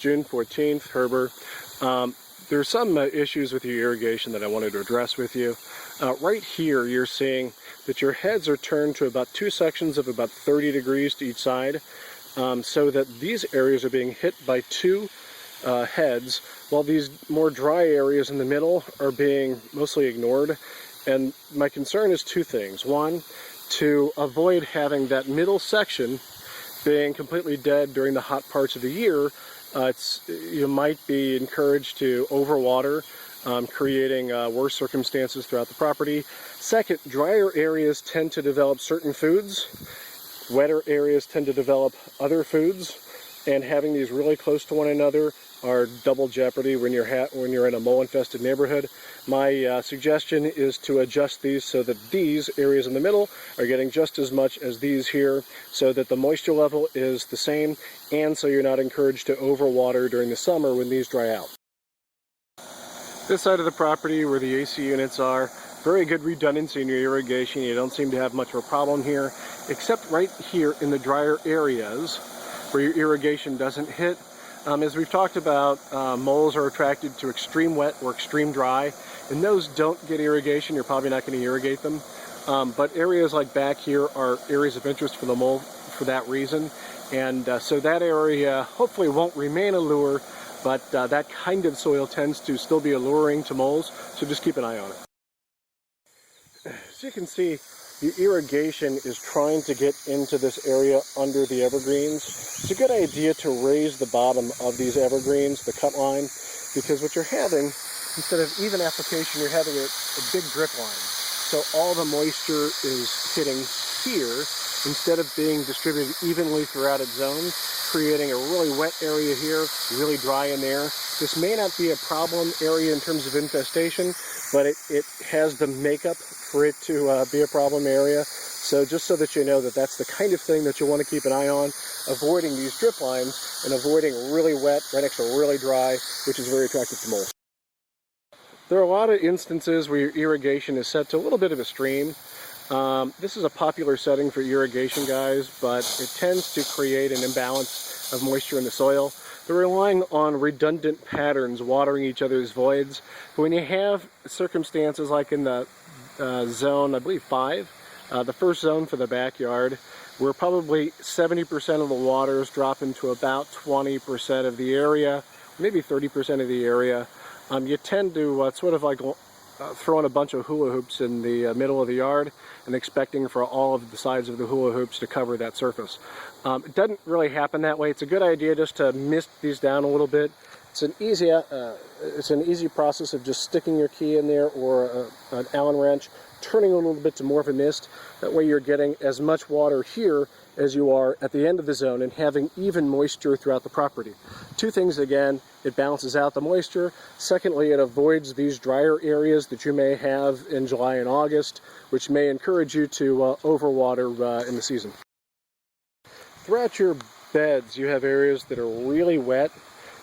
June 14th, Herber. There's some issues with your irrigation that I wanted to address with you. Right here you're seeing that your heads are turned to about two sections of about 30 degrees to each side, so that these areas are being hit by two heads, while these more dry areas in the middle are being mostly ignored. And my concern is two things. One, to avoid having that middle section being completely dead during the hot parts of the year, you might be encouraged to overwater, creating worse circumstances throughout the property. Second, drier areas tend to develop certain foods, wetter areas tend to develop other foods, and having these really close to one another are double jeopardy when you're in a mold-infested neighborhood. My suggestion is to adjust these so that these areas in the middle are getting just as much as these here, so that the moisture level is the same, and so you're not encouraged to overwater during the summer when these dry out. This side of the property where the AC units are, very good redundancy in your irrigation. You don't seem to have much of a problem here, except right here in the drier areas where your irrigation doesn't hit. As we've talked about, moles are attracted to extreme wet or extreme dry, and those don't get irrigation. You're probably not going to irrigate them. But areas like back here are areas of interest for the mole for that reason. And so that area hopefully won't remain a lure, but that kind of soil tends to still be alluring to moles, so just keep an eye on it. As you can see, the irrigation is trying to get into this area under the evergreens. It's a good idea to raise the bottom of these evergreens, the cut line, because what you're having, instead of even application, you're having a big drip line. So all the moisture is hitting here instead of being distributed evenly throughout its zone, creating a really wet area here, really dry in there. This may not be a problem area in terms of infestation, but it has the makeup for it to be a problem area. So just so that you know that that's the kind of thing that you want to keep an eye on, avoiding these drip lines and avoiding really wet right next to really dry, which is very attractive to moles. There are a lot of instances where your irrigation is set to a little bit of a stream. This is a popular setting for irrigation, guys, but it tends to create an imbalance of moisture in the soil. They're relying on redundant patterns, watering each other's voids. But when you have circumstances like in the zone, I believe 5, the first zone for the backyard, where probably 70% of the waters drop into about 20% of the area, maybe 30% of the area, you tend to sort of like throw in a bunch of hula hoops in the middle of the yard and expecting for all of the sides of the hula hoops to cover that surface. It doesn't really happen that way. It's a good idea just to mist these down a little bit. It's an easy process of just sticking your key in there or an Allen wrench, turning a little bit to more of a mist. That way you're getting as much water here as you are at the end of the zone and having even moisture throughout the property. Two things again, it balances out the moisture. Secondly, it avoids these drier areas that you may have in July and August, which may encourage you to overwater in the season. Throughout your beds, you have areas that are really wet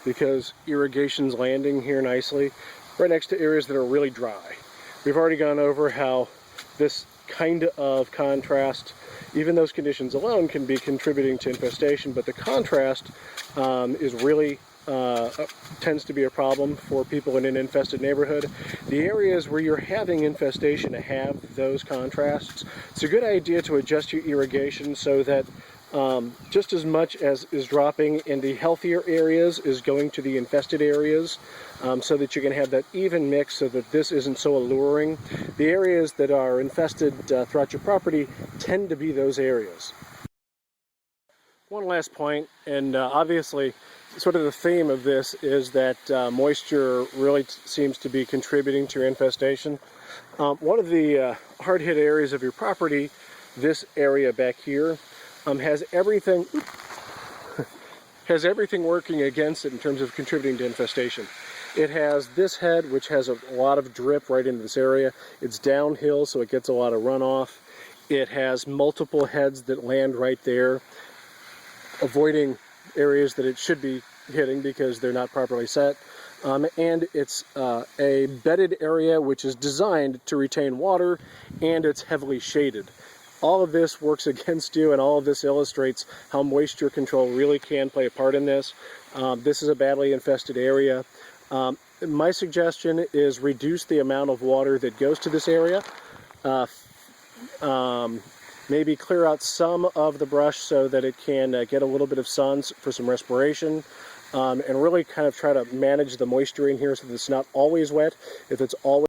because irrigation's landing here nicely, right next to areas that are really dry. We've already gone over how this kind of contrast, even those conditions alone, can be contributing to infestation, but the contrast is really tends to be a problem for people in an infested neighborhood. The areas where you're having infestation have those contrasts. It's a good idea to adjust your irrigation so that just as much as is dropping in the healthier areas is going to the infested areas, so that you can have that even mix so that this isn't so alluring. The areas that are infested throughout your property tend to be those areas. One last point, and obviously sort of the theme of this is that moisture really seems to be contributing to your infestation. One of the hard-hit areas of your property, this area back here, has everything working against it in terms of contributing to infestation. It has this head, which has a lot of drip right into this area. It's downhill, so it gets a lot of runoff. It has multiple heads that land right there, avoiding areas that it should be hitting because they're not properly set. And it's a bedded area which is designed to retain water, and it's heavily shaded. all of this works against you, and all of this illustrates how moisture control really can play a part in this. This is a badly infested area. My suggestion is reduce the amount of water that goes to this area. Maybe clear out some of the brush so that it can get a little bit of sun for some respiration, and really kind of try to manage the moisture in here so that it's not always wet. If it's always